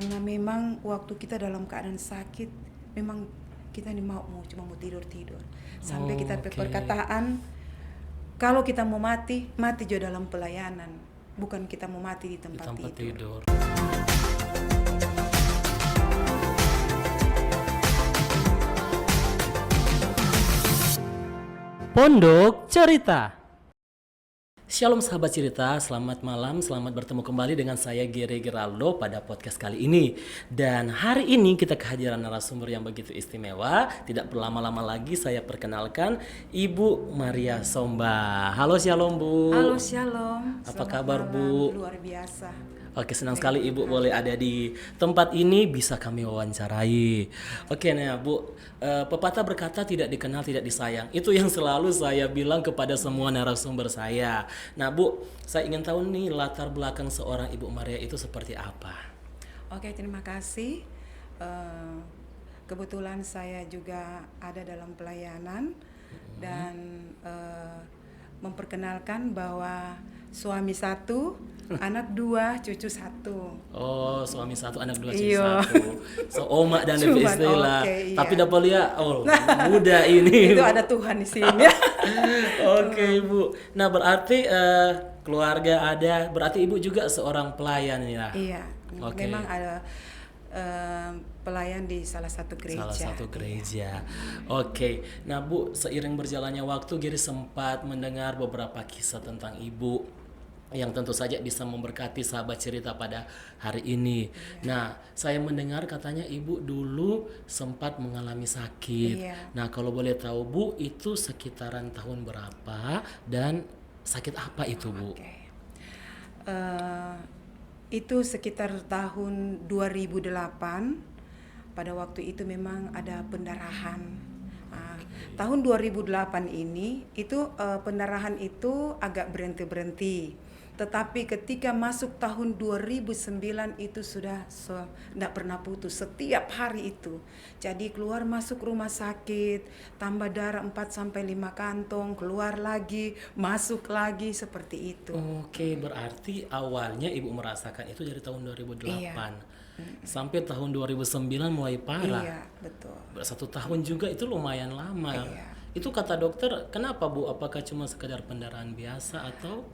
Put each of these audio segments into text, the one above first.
Karena memang waktu kita dalam keadaan sakit, memang kita ini cuma mau tidur. Sampai kita perkataan, kalau kita mau mati juga dalam pelayanan, bukan kita mau mati di tempat tidur. Pondok Cerita. Shalom sahabat cerita, selamat malam, selamat bertemu kembali dengan saya Gere Geraldo pada podcast kali ini. Dan hari ini kita kehadiran narasumber yang begitu istimewa. Tidak berlama-lama lagi saya perkenalkan Ibu Maria Somba. Halo Shalom Bu. Halo Shalom. Apa kabar Bu? Luar biasa. Oke, senang sekali Ibu boleh ada di tempat ini, bisa kami wawancarai. Oke, nah Bu, pepatah berkata tidak dikenal tidak disayang. Itu yang selalu saya bilang kepada semua narasumber saya. Nah Bu, saya ingin tahu nih latar belakang seorang Ibu Maria itu seperti apa? Oke, terima kasih. Kebetulan saya juga ada dalam pelayanan dan memperkenalkan bahwa suami satu, anak dua, cucu satu. Oh, suami satu, anak dua, cucu Iyo. satu. So, oma dan lebih istilah. Okay, Tapi iya. dapat lihat, muda ini. Itu ada Tuhan di sini. Oke, Bu. Nah, berarti keluarga ada, berarti Ibu juga seorang pelayan ya? Iya, Oke. memang ada pelayan di salah satu gereja. Salah satu gereja. Oke. Nah, Bu, seiring berjalannya waktu, Giri sempat mendengar beberapa kisah tentang Ibu yang tentu saja bisa memberkati sahabat cerita pada hari ini. Nah, saya mendengar katanya Ibu dulu sempat mengalami sakit. Iya. Nah, kalau boleh tahu Bu, itu sekitaran tahun berapa dan sakit apa itu Bu? Oke. Itu sekitar tahun 2008. Pada waktu itu memang ada pendarahan. Tahun 2008 ini itu pendarahan itu agak berhenti. Tetapi ketika masuk tahun 2009 itu sudah tidak pernah putus setiap hari itu. Jadi keluar masuk rumah sakit, tambah darah 4-5 kantong, keluar lagi, masuk lagi seperti itu. Oke, berarti awalnya Ibu merasakan itu dari tahun 2008. Iya. Sampai tahun 2009 mulai parah. Iya, betul. 1 tahun juga itu lumayan lama. Iya. Itu kata dokter, kenapa Bu? Apakah cuma sekedar pendarahan biasa atau?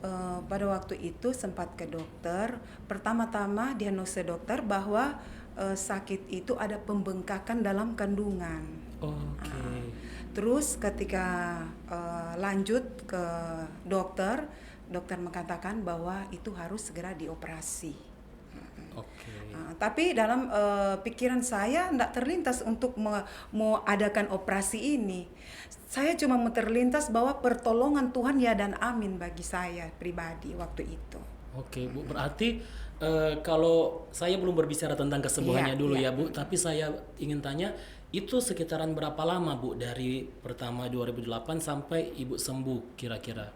Pada waktu itu sempat ke dokter. Pertama-tama diagnosa dokter bahwa sakit itu ada pembengkakan dalam kandungan. Oke. Terus ketika lanjut ke dokter mengatakan bahwa itu harus segera dioperasi. Oke. Tapi dalam pikiran saya tidak terlintas untuk mau adakan operasi ini. Saya cuma terlintas bahwa pertolongan Tuhan ya dan amin bagi saya pribadi waktu itu. Oke, Bu. Berarti kalau saya belum berbicara tentang kesembuhannya Iya, dulu iya. ya, Bu. Tapi saya ingin tanya, itu sekitaran berapa lama, Bu? Dari pertama 2008 sampai Ibu sembuh kira-kira?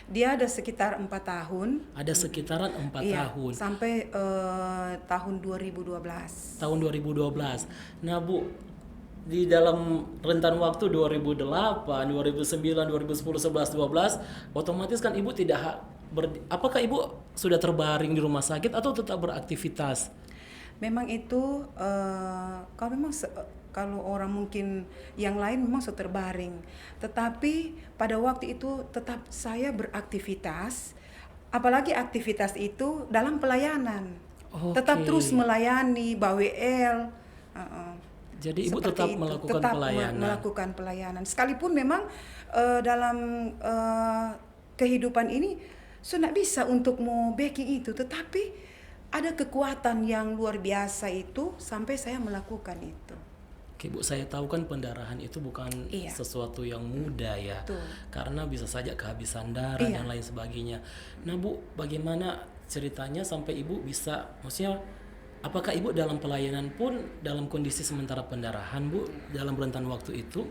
Dia ada sekitar 4 tahun. Ada sekitaran 4 Iya, tahun. sampai tahun 2012. Tahun 2012. Nah, Bu, di dalam rentan waktu 2008, 2009, 2010, 11, 12, otomatis kan Ibu apakah Ibu sudah terbaring di rumah sakit atau tetap beraktivitas? Memang itu kalau orang mungkin yang lain memang sudah terbaring. Tetapi pada waktu itu tetap saya beraktivitas, apalagi aktivitas itu dalam pelayanan. Oke. Tetap terus melayani, bawel. Jadi Ibu Seperti tetap itu. melakukan Tetap pelayanan. melakukan pelayanan. Sekalipun memang dalam kehidupan ini sudah bisa untuk mau backing itu, tetapi ada kekuatan yang luar biasa itu sampai saya melakukan itu. Oke Bu, saya tahu kan pendarahan itu bukan Iya. sesuatu yang mudah ya. Betul. Karena bisa saja kehabisan darah Iya. dan lain sebagainya. Nah Bu, bagaimana ceritanya sampai Ibu bisa, maksudnya apakah Ibu dalam pelayanan pun dalam kondisi sementara pendarahan Bu dalam rentan waktu itu?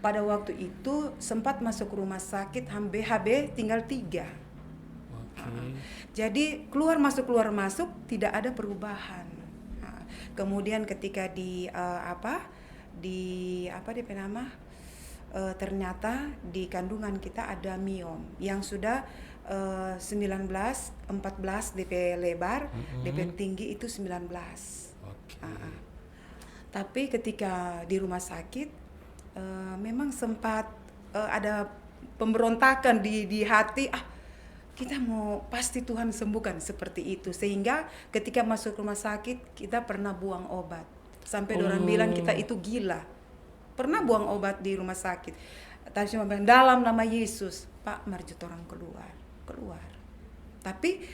Pada waktu itu sempat masuk rumah sakit HB tinggal 3. Oke. Jadi keluar masuk tidak ada perubahan. Kemudian ketika ternyata di kandungan kita ada miom yang sudah 19, 14 DP lebar, DP tinggi itu 19. Oke. Tapi ketika di rumah sakit memang sempat ada pemberontakan di hati, kita mau pasti Tuhan sembuhkan seperti itu. Sehingga ketika masuk rumah sakit kita pernah buang obat. Sampai orang bilang kita itu gila. Pernah buang obat di rumah sakit. Tapi cuma bilang dalam nama Yesus, Pak, mari orang keluar. Tapi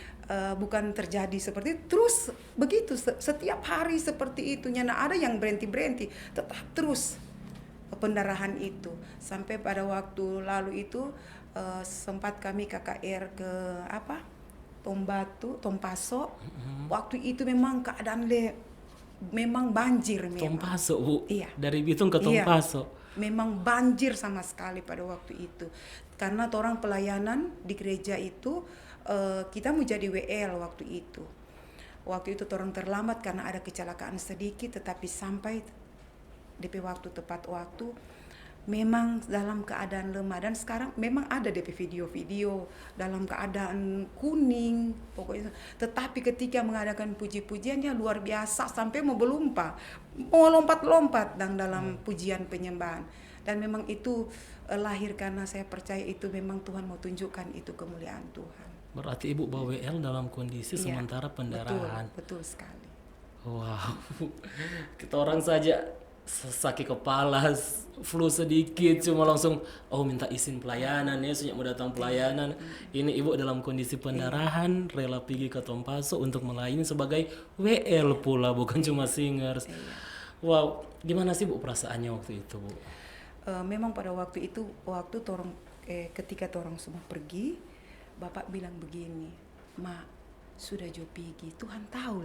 bukan terjadi seperti itu. Terus begitu setiap hari seperti itu. Nyana ada yang berhenti, tetap terus pendarahan itu. Sampai pada waktu lalu itu sempat kami KKR ke Tompaso. Waktu itu memang keadaan memang banjir memang. Tompaso, Bu. Iya. Dari Bitung ke Tompaso. Iya. Memang banjir sama sekali pada waktu itu. Karena orang pelayanan di gereja itu kita mau jadi WL waktu itu. Waktu itu orang terlambat karena ada kecelakaan sedikit, tetapi sampai DP waktu tepat waktu. Memang dalam keadaan lemah, dan sekarang memang ada DP video-video dalam keadaan kuning pokoknya. Tetapi ketika mengadakan puji-pujiannya luar biasa sampai mau lompat-lompat dalam pujian penyembahan. Dan memang itu lahir karena saya percaya itu memang Tuhan mau tunjukkan itu kemuliaan Tuhan. Berarti Ibu bawa WL dalam kondisi sementara pendarahan. Betul sekali. Wow. Kita orang saja sakit kepala, flu sedikit, cuma langsung minta izin pelayanan ya, sejak mau datang pelayanan. Ini Ibu dalam kondisi pendarahan, rela pergi ke Tompaso untuk melayani sebagai WL pula, bukan cuma singers. Wow, gimana sih Bu perasaannya waktu itu, Bu? Memang pada waktu itu, ketika torong semua pergi, Bapak bilang begini, "Ma, sudah jo pergi, Tuhan tahu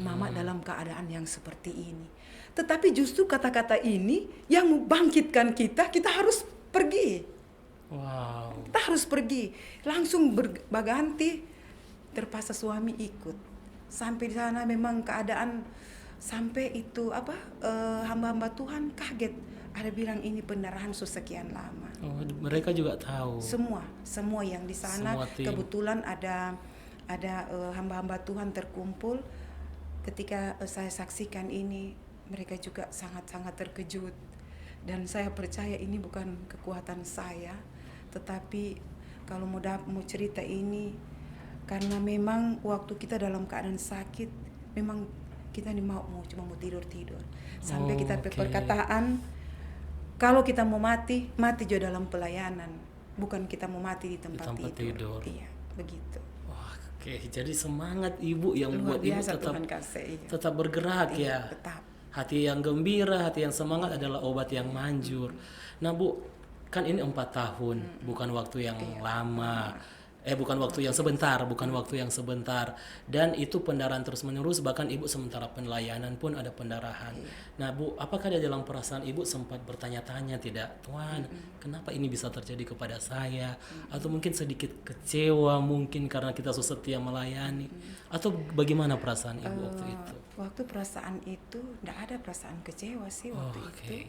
Mama dalam keadaan yang seperti ini." Tetapi justru kata-kata ini yang membangkitkan kita harus pergi. Wow. Kita harus pergi. Langsung berganti, terpaksa suami ikut. Sampai di sana memang keadaan sampai itu hamba-hamba Tuhan kaget. Ada bilang ini pendarahan sekian lama. Oh, mereka juga tahu. Semua yang di sana kebetulan ada hamba-hamba Tuhan terkumpul. Ketika saya saksikan ini, mereka juga sangat-sangat terkejut. Dan saya percaya ini bukan kekuatan saya, tetapi kalau mau cerita ini, karena memang waktu kita dalam keadaan sakit, memang kita cuma mau tidur. Sampai kita perkataan, kalau kita mau mati juga dalam pelayanan, bukan kita mau mati di tempat tidur. Iya, begitu. Oke, jadi semangat Ibu yang luar buat Ibu biasa Tuhan kasih, tetap bergerak ya. Tetap. Hati yang gembira, hati yang semangat adalah obat yang manjur. Nah Bu, kan ini 4 tahun, bukan waktu yang lama. Bukan waktu yang sebentar. Dan itu pendarahan terus menerus, bahkan Ibu sementara pelayanan pun ada pendarahan. Nah Bu, apakah di dalam perasaan Ibu sempat bertanya-tanya tidak, Tuhan, kenapa ini bisa terjadi kepada saya? Atau mungkin sedikit kecewa mungkin karena kita setia melayani? Atau bagaimana perasaan Ibu waktu itu? Waktu perasaan itu, tidak ada perasaan kecewa sih waktu itu.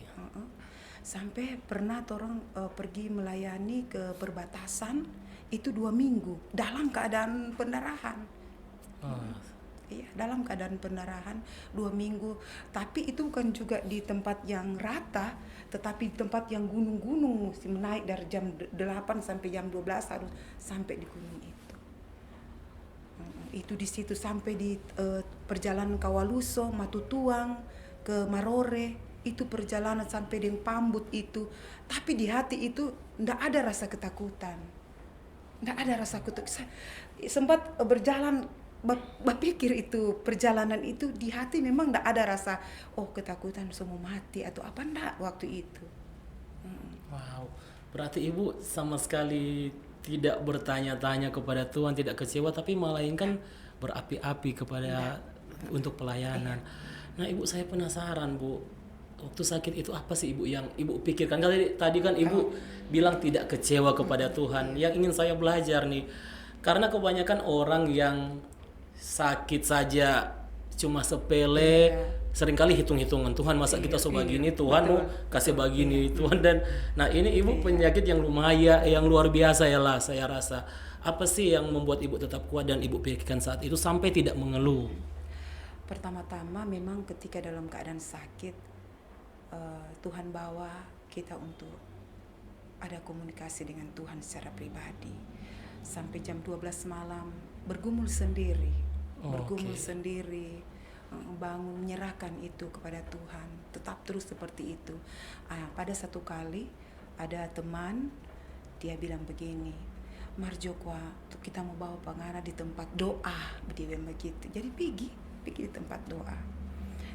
Sampai pernah orang pergi melayani ke perbatasan, itu 2 minggu dalam keadaan pendarahan. Iya, dalam keadaan pendarahan 2 minggu. Tapi itu bukan juga di tempat yang rata, tetapi di tempat yang gunung-gunung, mesti menaik dari jam 8 sampai jam 12 harus sampai di gunung itu. Itu di situ sampai di perjalanan Kawaluso, Matutuang ke Marore, itu perjalanan sampai di Pambut itu. Tapi di hati itu enggak ada rasa ketakutan. Nggak ada rasa kutuk. Sempat berjalan, berpikir itu perjalanan itu di hati memang nggak ada rasa ketakutan semua mati atau apa, nggak waktu itu. Wow, berarti Ibu sama sekali tidak bertanya-tanya kepada Tuhan, tidak kecewa, tapi melainkan berapi-api kepada untuk pelayanan. Nah Ibu, saya penasaran Bu, waktu sakit itu apa sih Ibu yang Ibu pikirkan? Tadi kan Ibu bilang tidak kecewa kepada Tuhan. Yang ingin saya belajar nih, karena kebanyakan orang yang sakit saja cuma sepele, seringkali hitung-hitungan, Tuhan masa kita sebegini, Tuhan mau kasih begini, Tuhan. Dan nah ini Ibu penyakit yang lumayan, yang luar biasa ya lah saya rasa. Apa sih yang membuat ibu tetap kuat dan ibu pikirkan saat itu sampai tidak mengeluh? Pertama-tama memang ketika dalam keadaan sakit, Tuhan bawa kita untuk ada komunikasi dengan Tuhan secara pribadi. Sampai jam 12 malam bergumul sendiri, bangun menyerahkan itu kepada Tuhan, tetap terus seperti itu. Pada satu kali ada teman, dia bilang begini, Marjokwa, kita mau bawa Pangana di tempat doa, dia bilang begitu. Jadi pergi di tempat doa.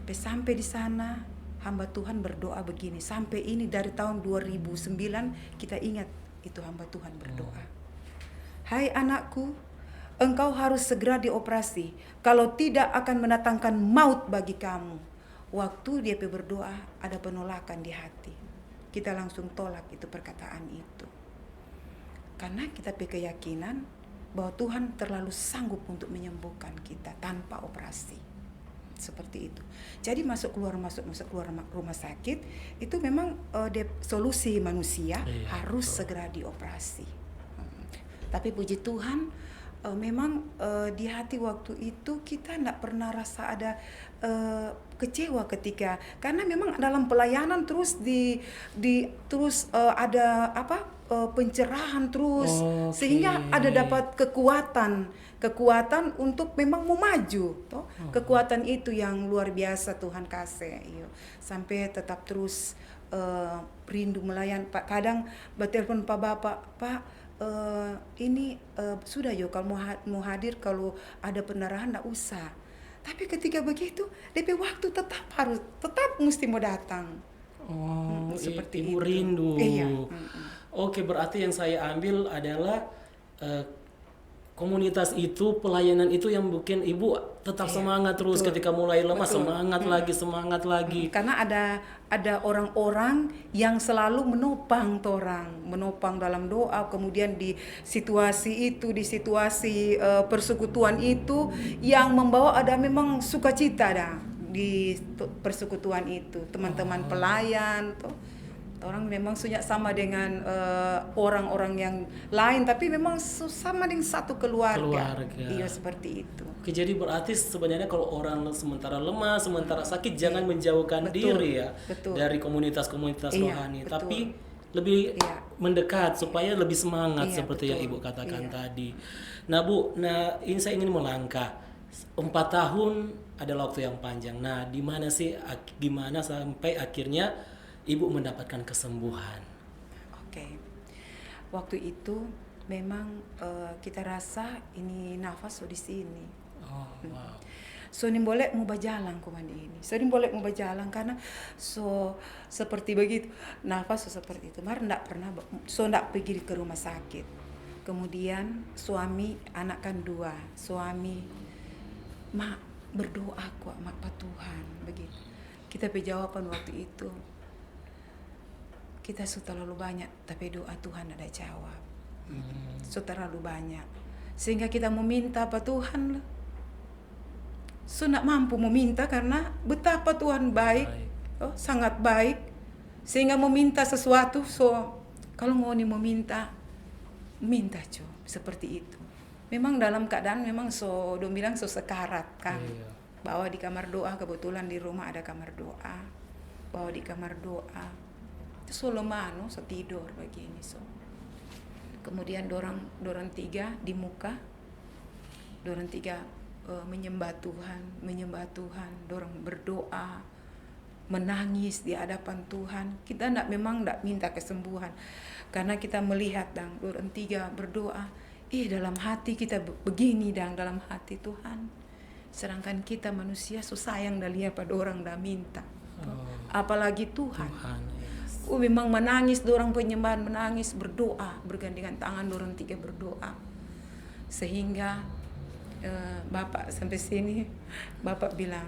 Sampai di sana hamba Tuhan berdoa begini, sampai ini dari tahun 2009 kita ingat itu hamba Tuhan berdoa. Hai anakku, engkau harus segera dioperasi, kalau tidak akan mendatangkan maut bagi kamu. Waktu dia berdoa ada penolakan di hati. Kita langsung tolak itu perkataan itu. Karena kita berkeyakinan bahwa Tuhan terlalu sanggup untuk menyembuhkan kita tanpa operasi. Seperti itu. Jadi masuk keluar rumah sakit itu memang solusi manusia harus segera dioperasi. Tapi puji Tuhan memang di hati waktu itu kita tidak pernah rasa ada kecewa ketika, karena memang dalam pelayanan terus ada pencerahan terus, sehingga ada dapat kekuatan untuk memang mau maju toh. Kekuatan itu yang luar biasa Tuhan kasih sampai tetap terus rindu melayan. Pak kadang bertelepon Pak Bapak, Pak ini sudah yo kalau mau hadir, kalau ada pendarahan enggak usah. Tapi ketika begitu DP waktu tetap mesti mau datang. Seperti ibu rindu. Iya. Oke, berarti yang saya ambil adalah komunitas itu, pelayanan itu yang bikin ibu tetap semangat terus. Ketika mulai lemah, semangat lagi. Karena ada orang-orang yang selalu menopang dalam doa, kemudian di situasi persekutuan itu yang membawa ada memang sukacita di persekutuan itu, teman-teman pelayan tuh. Orang memang sudah sama dengan orang-orang yang lain, tapi memang sama dengan satu keluarga. Iya, seperti itu. Oke, jadi berarti sebenarnya kalau orang sementara lemah, sementara sakit, jangan menjauhkan diri dari komunitas-komunitas rohani, tapi lebih mendekat supaya lebih semangat seperti yang ibu katakan tadi. Nah Bu, ini saya ingin melangkah 4 tahun adalah waktu yang panjang. Nah, gimana sampai akhirnya ibu mendapatkan kesembuhan? Oke. Waktu itu memang kita rasa ini nafas di sini. Wow. So ini boleh mau berjalan komandi ini. So ini boleh mau berjalan karena seperti begitu. Nafas seperti itu. Mar enggak pernah enggak pergi ke rumah sakit. Kemudian suami, anak kan 2. Suami, mak berdoa kok mak Pak Tuhan begitu. Kita berjawaban waktu itu, kita sudah terlalu banyak, tapi doa Tuhan ada jawab. Sudah terlalu banyak, sehingga kita meminta Pak Tuhan. Nak mampu meminta karena betapa Tuhan baik. Sangat baik, sehingga meminta sesuatu. Kalau mau meminta, minta seperti itu. Memang dalam keadaan memang dong bilang sekarat kan. Bawa di kamar doa, kebetulan di rumah ada kamar doa. Bawa di kamar doa. Solomano tidur begini kemudian dorang 3 di muka, dorang 3 menyembah Tuhan, dorang berdoa, menangis di hadapan Tuhan. Kita memang enggak minta kesembuhan, karena kita melihat dorang 3 berdoa, dalam hati kita begini dalam hati Tuhan, sedangkan kita manusia sayang lihat pada orang minta, apalagi Tuhan. Memang menangis, dorang penyembahan menangis, berdoa, bergandengan tangan, dorang 3 berdoa. Sehingga Bapak sampai sini, Bapak bilang,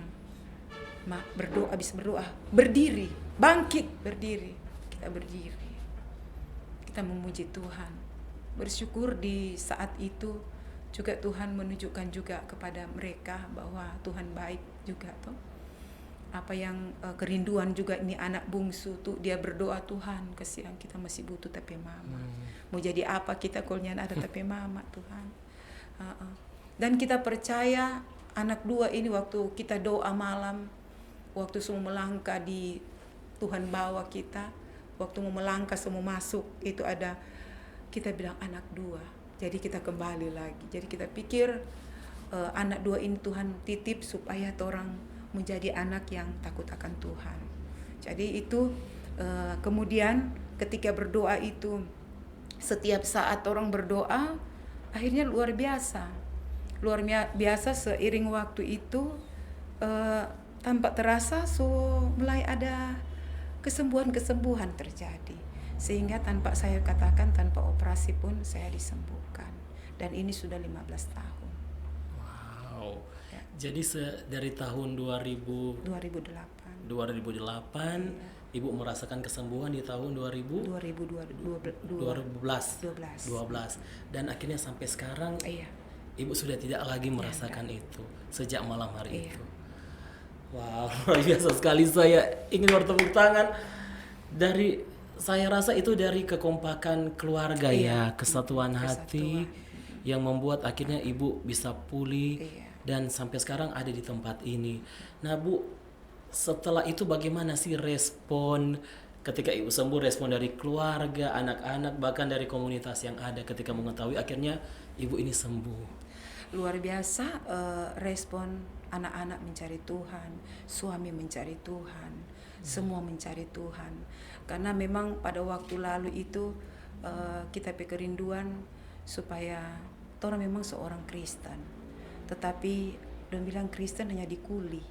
Mak berdoa, habis berdoa, berdiri, bangkit, berdiri. Kita berdiri. Kita memuji Tuhan. Bersyukur di saat itu juga Tuhan menunjukkan juga kepada mereka bahwa Tuhan baik juga toh. kerinduan juga ini anak bungsu tuh dia berdoa, Tuhan kasihan kita masih butuh tapi mama. Mau jadi apa kita kalau ada tapi mama Tuhan. Dan kita percaya anak dua ini waktu kita doa malam, waktu semua melangkah di Tuhan bawa kita, waktu mau melangkah semua masuk itu ada kita bilang anak dua. Jadi kita kembali lagi. Jadi kita pikir anak dua ini Tuhan titip supaya orang menjadi anak yang takut akan Tuhan. Jadi itu kemudian ketika berdoa itu setiap saat orang berdoa akhirnya luar biasa seiring waktu itu tanpa terasa mulai ada kesembuhan terjadi sehingga tanpa saya katakan tanpa operasi pun saya disembuhkan dan ini sudah 15 tahun. Wow. Ya. Jadi dari tahun 2008 Ibu merasakan kesembuhan di tahun 2012 dan akhirnya sampai sekarang Ibu sudah tidak lagi merasakan itu sejak malam hari itu. Wow, luar biasa sekali. Saya ingin bertepuk tangan. Saya rasa itu dari kekompakan keluarga kesatuan hati yang membuat akhirnya Ibu bisa pulih dan sampai sekarang ada di tempat ini. Nah Bu, setelah itu bagaimana sih respon ketika Ibu sembuh, respon dari keluarga, anak-anak, bahkan dari komunitas yang ada ketika mengetahui akhirnya Ibu ini sembuh? Luar biasa respon anak-anak mencari Tuhan, suami mencari Tuhan, semua mencari Tuhan. Karena memang pada waktu lalu itu kita kerinduan supaya orang memang seorang Kristen. Tetapi orang bilang Kristen hanya dikuli.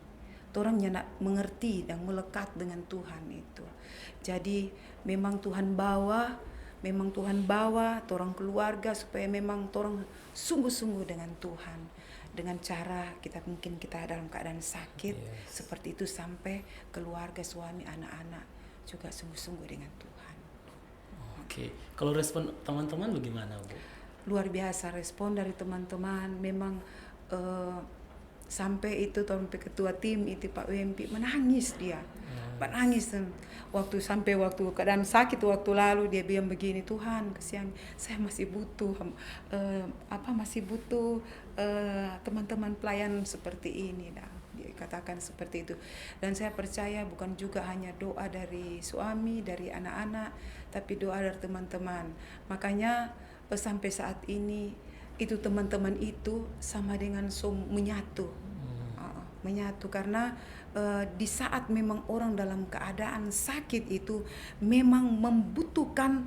Orang tidak mengerti dan melekat dengan Tuhan itu. Jadi memang Tuhan bawa orang keluarga supaya memang orang sungguh-sungguh dengan Tuhan, dengan cara kita dalam keadaan sakit seperti itu sampai keluarga, suami, anak-anak juga sungguh-sungguh dengan Tuhan. Oke. Kalau respon teman-teman bagaimana, Bu? Luar biasa respon dari teman-teman. Memang sampai itu ketua tim itu Pak Wempi menangis dia. Menangis waktu keadaan sakit waktu lalu dia bilang begini, Tuhan kasihan saya masih butuh teman-teman pelayan seperti ini. Dia katakan seperti itu dan saya percaya bukan juga hanya doa dari suami, dari anak-anak, tapi doa dari teman-teman. Makanya sampai saat ini itu teman-teman itu sama dengan menyatu karena di saat memang orang dalam keadaan sakit itu memang membutuhkan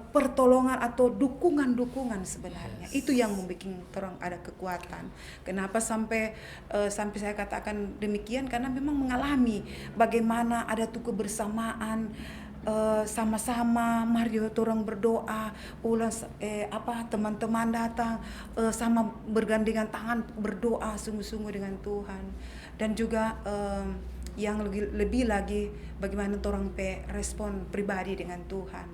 pertolongan atau dukungan sebenarnya. Itu yang membuat orang ada kekuatan. Kenapa sampai saya katakan demikian, karena memang mengalami bagaimana ada tuh kebersamaan, sama-sama mari orang berdoa, teman-teman datang sama bergandengan tangan berdoa sungguh-sungguh dengan Tuhan. Dan juga yang lebih lagi bagaimana orang respon pribadi dengan Tuhan.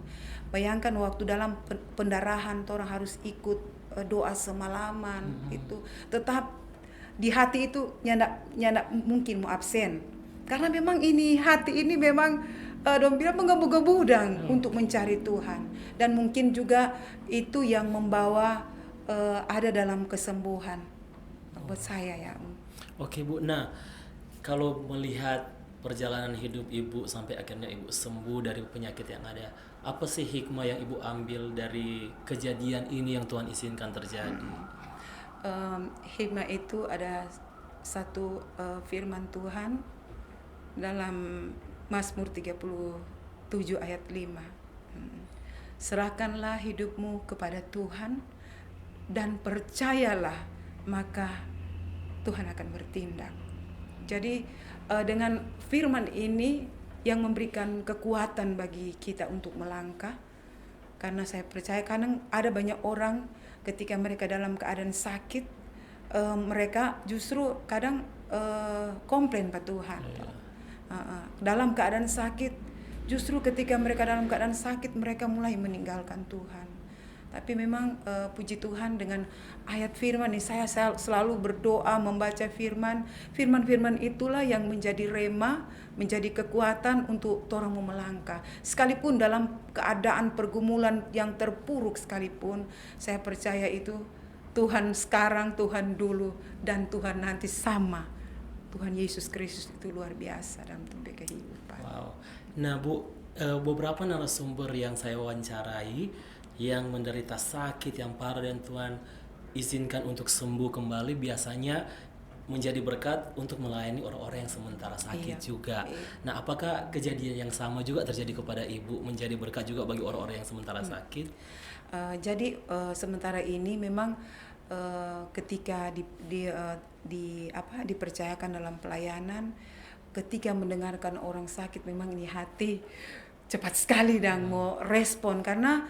Bayangkan waktu dalam pendarahan orang harus ikut doa semalaman itu, tetap di hati itu nyanda mungkin mau absen. Karena memang ini hati ini memang dong bilang menggebu-gebu untuk mencari Tuhan, dan mungkin juga itu yang membawa ada dalam kesembuhan buat saya ya. Oke Bu, nah kalau melihat perjalanan hidup Ibu sampai akhirnya Ibu sembuh dari penyakit yang ada, apa sih hikmah yang Ibu ambil dari kejadian ini yang Tuhan izinkan terjadi? Hikmah itu ada satu firman Tuhan dalam Mazmur 37 ayat 5. Serahkanlah hidupmu kepada Tuhan dan percayalah, maka Tuhan akan bertindak. Jadi dengan firman ini yang memberikan kekuatan bagi kita untuk melangkah. Karena saya percaya kadang ada banyak orang ketika mereka dalam keadaan sakit, mereka justru kadang komplain pada Tuhan. Dalam keadaan sakit, justru ketika mereka dalam keadaan sakit mereka mulai meninggalkan Tuhan. Tapi memang puji Tuhan dengan ayat firman nih, saya selalu berdoa membaca firman. Firman-firman itulah yang menjadi rema, menjadi kekuatan untuk orang mau melangkah. Sekalipun dalam keadaan pergumulan yang terpuruk sekalipun, saya percaya itu Tuhan sekarang, Tuhan dulu, dan Tuhan nanti sama. Tuhan Yesus Kristus itu luar biasa dalam topik kehidupan. Wow. Nah Bu, beberapa narasumber yang saya wawancarai yang menderita sakit yang parah dan Tuhan izinkan untuk sembuh kembali biasanya menjadi berkat untuk melayani orang-orang yang sementara sakit juga. Nah, apakah kejadian yang sama juga terjadi kepada Ibu, menjadi berkat juga bagi orang-orang yang sementara sakit? Jadi sementara ini memang ketika dipercayakan dalam pelayanan, ketika mendengarkan orang sakit, memang ini hati cepat sekali dan mau respon karena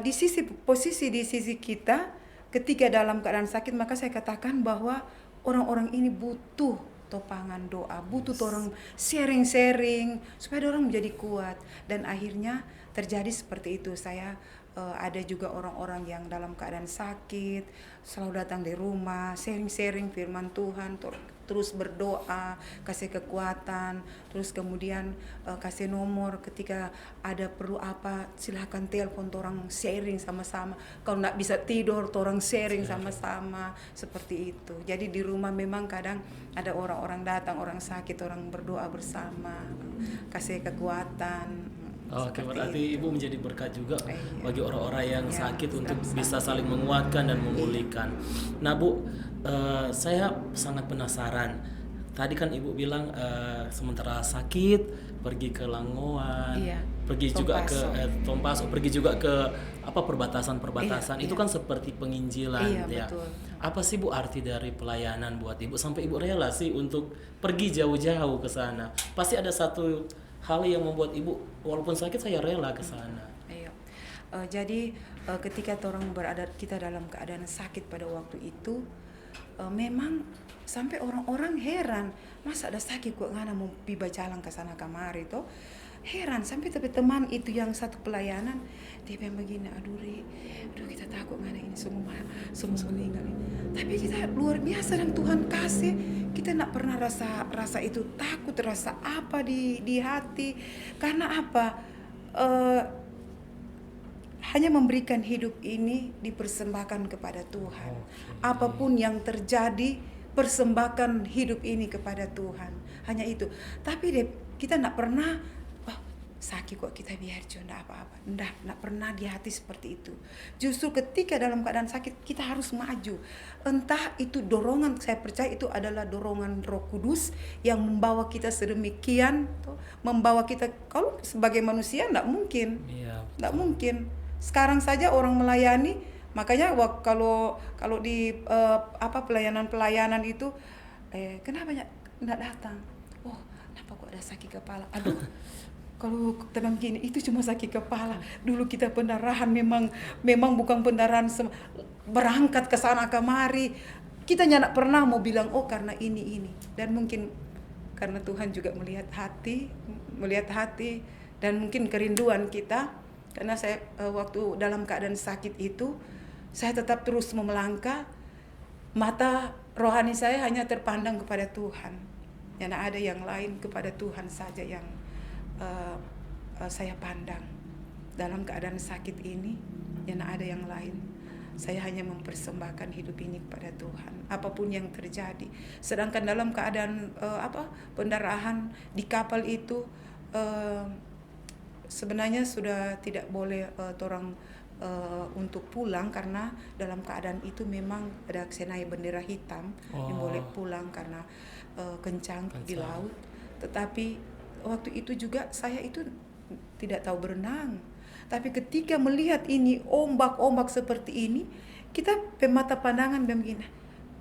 di sisi kita ketika dalam keadaan sakit, maka saya katakan bahwa orang-orang ini butuh topangan doa, butuh orang sharing supaya orang menjadi kuat, dan akhirnya terjadi seperti itu. Saya ada juga orang-orang yang dalam keadaan sakit selalu datang di rumah, sharing firman Tuhan, terus berdoa, kasih kekuatan, terus kemudian kasih nomor ketika ada perlu apa, silahkan telepon, orang sharing sama-sama. Kalau nggak bisa tidur, orang sharing sama-sama, seperti itu. Jadi di rumah memang kadang ada orang-orang datang, orang sakit, orang berdoa bersama, kasih kekuatan. Oke, berarti Ibu menjadi berkat juga Iya. bagi orang-orang yang Ya, sakit untuk sama-sama. bisa saling menguatkan dan memulihkan. Nah Bu, saya sangat penasaran. Tadi kan Ibu bilang sementara sakit pergi ke Langoan, Iya. pergi juga ke Tompaso. Tompaso, pergi juga ke apa perbatasan-perbatasan. Iya, Itu iya. kan seperti penginjilan, Iya, ya. betul. Apa sih Bu arti dari pelayanan buat Ibu sampai Ibu rela sih untuk pergi jauh-jauh ke sana? Pasti ada satu hal yang membuat Ibu walaupun sakit saya rela ke sana. Iya. Jadi ketika kita dalam keadaan sakit pada waktu itu, memang sampai orang-orang heran, masa ada sakit kok ngana mau piba jalan ke sana kamari itu, heran. Sampai tapi teman itu yang satu pelayanan dia bilang begini, aduh kita takut ngana ini semua meninggal ini. Tapi kita luar biasa dan Tuhan kasih, kita tidak pernah rasa itu takut, rasa apa di hati. Karena apa? Hanya memberikan hidup ini dipersembahkan kepada Tuhan. Apapun yang terjadi, persembahkan hidup ini kepada Tuhan. Hanya itu. Tapi kita tidak pernah, sakit kok kita biar tidak apa-apa. Tidak pernah di hati seperti itu. Justru ketika dalam keadaan sakit, kita harus maju. Entah itu dorongan, saya percaya itu adalah dorongan Roh Kudus yang membawa kita sedemikian, membawa kita, kalau sebagai manusia tidak mungkin. Iya. Tidak mungkin. Sekarang saja orang melayani, makanya kalau di pelayanan itu, kenapa nggak datang? Oh, kenapa kok ada sakit kepala? Aduh, kalau tenang gini, itu cuma sakit kepala. Dulu kita pendarahan memang bukan pendarahan berangkat ke sana kemari. Kita nggak pernah mau bilang oh karena ini. Dan mungkin karena Tuhan juga melihat hati dan mungkin kerinduan kita. Karena saya waktu dalam keadaan sakit itu, saya tetap terus melangkah. Mata rohani saya hanya terpandang kepada Tuhan. Tidak ada yang lain, kepada Tuhan saja yang saya pandang. Dalam keadaan sakit ini, tidak ada yang lain. Saya hanya mempersembahkan hidup ini kepada Tuhan, apapun yang terjadi. Sedangkan dalam keadaan pendarahan di kapal itu, sebenarnya sudah tidak boleh orang untuk pulang, karena dalam keadaan itu memang ada senai bendera hitam yang boleh pulang karena kencang di laut. Tetapi waktu itu juga saya itu tidak tahu berenang. Tapi ketika melihat ini ombak-ombak seperti ini, kita pemata pandangan begini,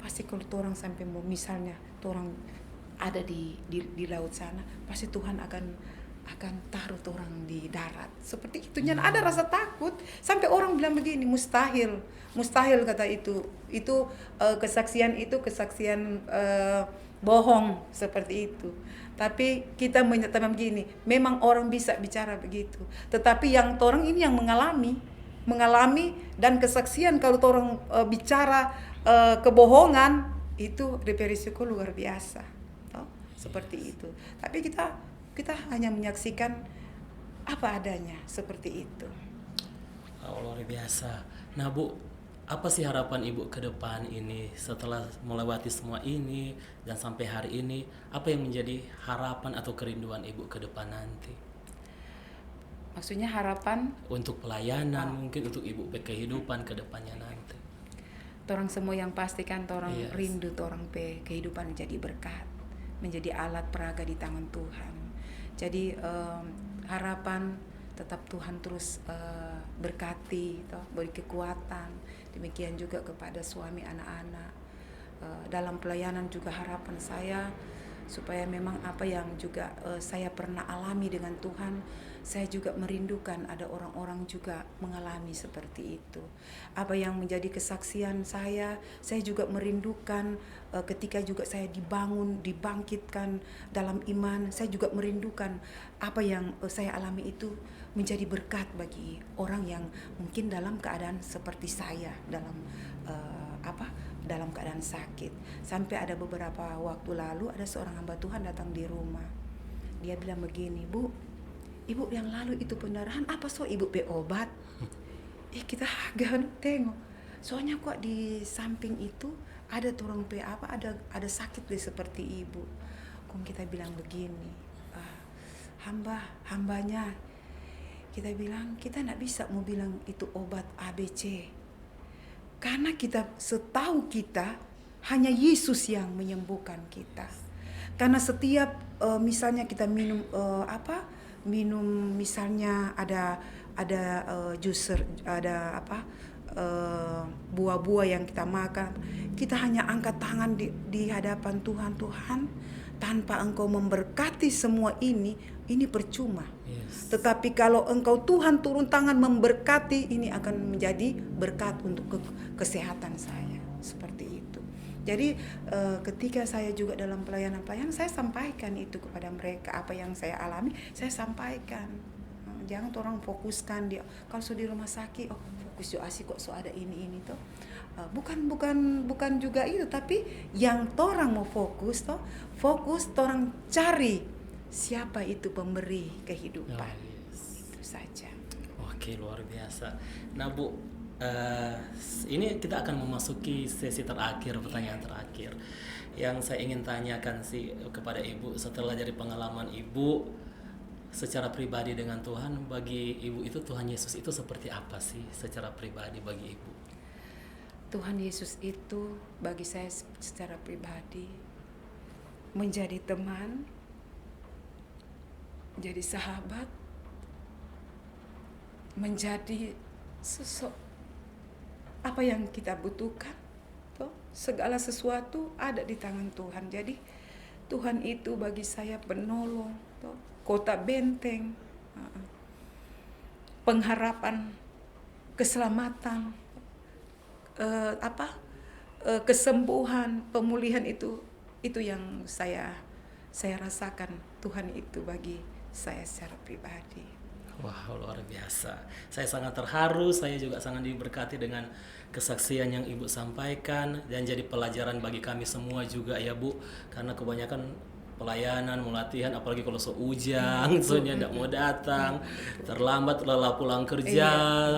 pasti kalau orang sampai mau misalnya orang ada di laut sana, pasti Tuhan akan taruh orang di darat. Seperti itu. Jangan ada rasa takut. Sampai orang bilang begini, mustahil kata itu. Itu kesaksian bohong seperti itu. Tapi kita menyatakan begini, memang orang bisa bicara begitu. Tetapi yang orang ini yang mengalami, mengalami dan kesaksian kalau orang bicara kebohongan itu DP risiko luar biasa, toh? Seperti itu. Tapi kita hanya menyaksikan apa adanya seperti itu. Oh, luar biasa. Nah Bu, apa sih harapan Ibu ke depan ini setelah melewati semua ini dan sampai hari ini? Apa yang menjadi harapan atau kerinduan Ibu ke depan nanti? Maksudnya harapan Untuk pelayanan, mungkin untuk Ibu kehidupan ke depannya nanti. orang semua yang pastikan orang Yes. rindu orang kehidupan menjadi berkat, menjadi alat peraga di tangan Tuhan. Jadi harapan tetap Tuhan terus berkati, toh, beri kekuatan. Demikian juga kepada suami anak-anak. Dalam pelayanan juga harapan saya supaya memang apa yang juga saya pernah alami dengan Tuhan, saya juga merindukan ada orang-orang juga mengalami seperti itu. Apa yang menjadi kesaksian saya juga merindukan ketika juga saya dibangun, dibangkitkan dalam iman, saya juga merindukan apa yang saya alami itu menjadi berkat bagi orang yang mungkin dalam keadaan seperti saya, dalam keadaan sakit. Sampai ada beberapa waktu lalu ada seorang hamba Tuhan datang di rumah. Dia bilang begini, "Bu, Ibu yang lalu itu pendarahan apa so Ibu be obat?" Kita agak tengok. Soalnya kok di samping itu ada turun pe apa ada sakit deh seperti Ibu. Kong kita bilang begini, hambanya kita bilang kita nggak bisa mau bilang itu obat ABC. Karena setahu kita hanya Yesus yang menyembuhkan kita. Karena setiap misalnya kita minum misalnya ada juicer, ada buah-buah yang kita makan, kita hanya angkat tangan di hadapan Tuhan. Tuhan, tanpa Engkau memberkati semua ini percuma. Yes. Tetapi kalau Engkau Tuhan turun tangan memberkati, ini akan menjadi berkat untuk kesehatan saya. Seperti itu. Jadi ketika saya juga dalam pelayanan saya sampaikan itu kepada mereka, apa yang saya alami saya sampaikan. Jangan orang fokuskan dia kalau sudah di rumah sakit, fokus yo asik kok so ada ini tuh. Bukan juga itu, tapi yang orang mau fokus orang cari siapa itu pemberi kehidupan. Yes. Itu saja. Oke, luar biasa. Nah Bu, ini kita akan memasuki sesi terakhir, pertanyaan terakhir. Yang saya ingin tanyakan sih kepada Ibu, setelah dari pengalaman Ibu secara pribadi dengan Tuhan, bagi Ibu itu Tuhan Yesus itu seperti apa sih secara pribadi bagi Ibu? Tuhan Yesus itu bagi saya secara pribadi menjadi teman, menjadi sahabat, menjadi sosok apa yang kita butuhkan. Segala sesuatu ada di tangan Tuhan. Jadi Tuhan itu bagi saya penolong, kota benteng, pengharapan, keselamatan, kesembuhan, pemulihan itu yang saya rasakan. Tuhan itu bagi saya secara pribadi. Wah, luar biasa. Saya sangat terharu, saya juga sangat diberkati dengan kesaksian yang Ibu sampaikan dan jadi pelajaran bagi kami semua juga ya Bu, karena kebanyakan pelayanan, latihan, apalagi kalau ujang, soalnya tidak mau datang, terlambat lelah pulang kerja,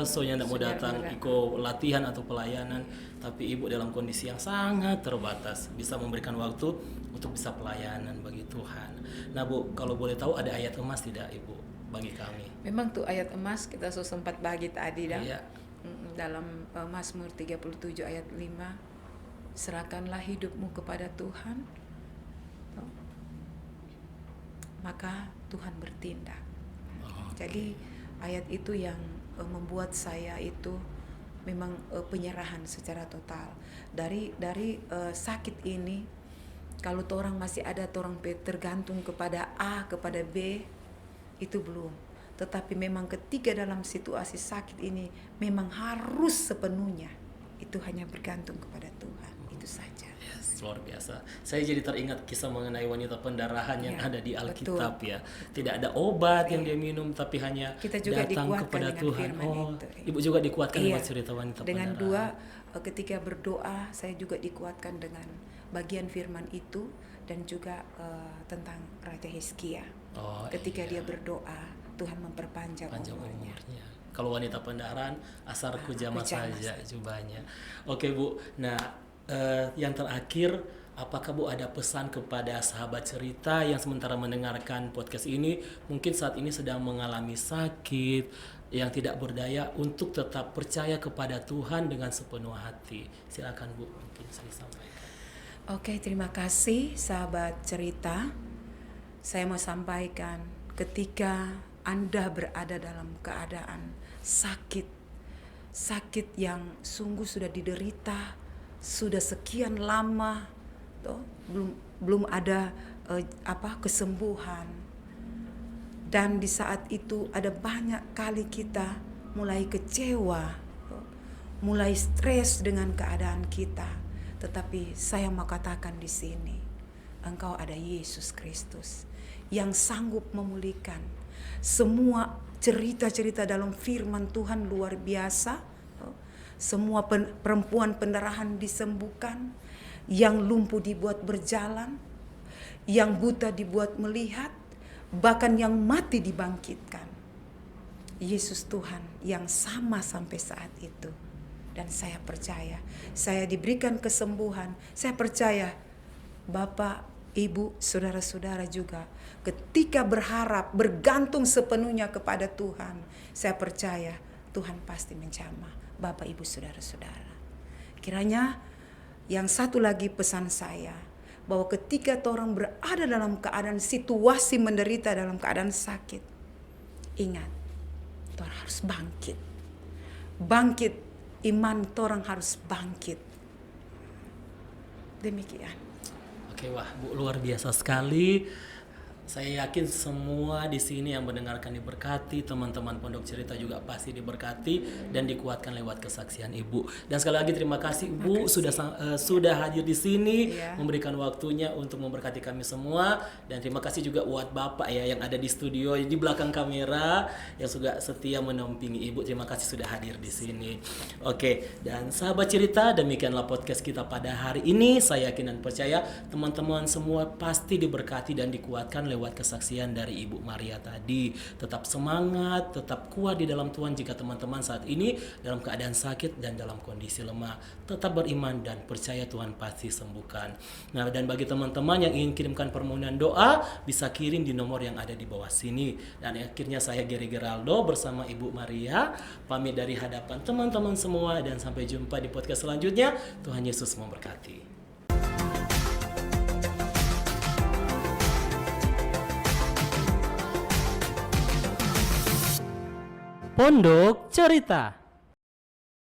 soalnya tidak mau datang ikut latihan atau pelayanan. Tapi Ibu dalam kondisi yang sangat terbatas bisa memberikan waktu untuk bisa pelayanan bagi Tuhan. Nah Bu, kalau boleh tahu ada ayat emas tidak Ibu bagi kami? Memang tuh ayat emas kita sempat bagi tadi dah. Iya. Dalam Mazmur 37 ayat 5, serahkanlah hidupmu kepada Tuhan, maka Tuhan bertindak. Jadi ayat itu yang membuat saya itu memang penyerahan secara total dari sakit ini. Kalau orang masih ada orang tergantung kepada A kepada B, itu belum. Tetapi memang ketika dalam situasi sakit ini memang harus sepenuhnya itu hanya bergantung kepada Tuhan. Itu saja. Yes. luar biasa. Saya jadi teringat kisah mengenai wanita pendarahan yang Ya, ada di betul. Alkitab ya. Tidak ada obat yang dia minum, tapi hanya Kita juga datang dikuatkan kepada dengan Tuhan. firman Oh, itu. ibu juga dikuatkan Iya. lewat cerita wanita Dengan pendarahan. ketika berdoa saya juga dikuatkan dengan bagian firman itu dan juga tentang Raja Hizkia. Oh, Ketika iya. dia berdoa, Tuhan memperpanjang Panjang umurnya. umurnya. Kalau wanita pendarahan, asarku jamah jamah saja jubahnya. Oke Bu, nah yang terakhir, apakah Bu ada pesan kepada sahabat cerita yang sementara mendengarkan podcast ini, mungkin saat ini sedang mengalami sakit, yang tidak berdaya untuk tetap percaya kepada Tuhan dengan sepenuh hati? Silakan Bu, mungkin saya sampaikan. Oke, terima kasih sahabat cerita. Saya mau sampaikan ketika Anda berada dalam keadaan sakit yang sungguh sudah diderita, sudah sekian lama, toh, belum ada kesembuhan. Dan di saat itu ada banyak kali kita mulai kecewa, toh, mulai stres dengan keadaan kita. Tetapi saya mau katakan di sini, engkau ada Yesus Kristus yang sanggup memulihkan. Semua cerita-cerita dalam firman Tuhan luar biasa. Semua perempuan pendarahan disembuhkan, yang lumpuh dibuat berjalan, yang buta dibuat melihat, bahkan yang mati dibangkitkan. Yesus Tuhan yang sama sampai saat itu. Dan saya percaya, saya diberikan kesembuhan. Saya percaya Bapak, Ibu, saudara-saudara juga ketika berharap, bergantung sepenuhnya kepada Tuhan, saya percaya Tuhan pasti menjamah Bapak, Ibu, saudara-saudara. Kiranya yang satu lagi pesan saya, bahwa ketika orang berada dalam keadaan situasi menderita, dalam keadaan sakit, ingat, orang harus bangkit. Bangkit, iman orang harus bangkit. Demikian. Oke, wah Bu, luar biasa sekali. Saya yakin semua di sini yang mendengarkan diberkati, teman-teman Pondok Cerita juga pasti diberkati dan dikuatkan lewat kesaksian Ibu. Dan sekali lagi terima kasih Ibu sudah hadir di sini, memberikan waktunya untuk memberkati kami semua. Dan terima kasih juga buat Bapak ya yang ada di studio di belakang kamera yang juga setia menampingi Ibu. Terima kasih sudah hadir di sini. Oke, dan sahabat cerita, demikianlah podcast kita pada hari ini. Saya yakin dan percaya teman-teman semua pasti diberkati dan dikuatkan lewat kesaksian dari Ibu Maria tadi. Tetap semangat, tetap kuat di dalam Tuhan jika teman-teman saat ini dalam keadaan sakit dan dalam kondisi lemah. Tetap beriman dan percaya Tuhan pasti sembuhkan. Nah, dan bagi teman-teman yang ingin kirimkan permohonan doa, bisa kirim di nomor yang ada di bawah sini. Dan akhirnya saya Gary Geraldo bersama Ibu Maria pamit dari hadapan teman-teman semua dan sampai jumpa di podcast selanjutnya. Tuhan Yesus memberkati. Pondok Cerita.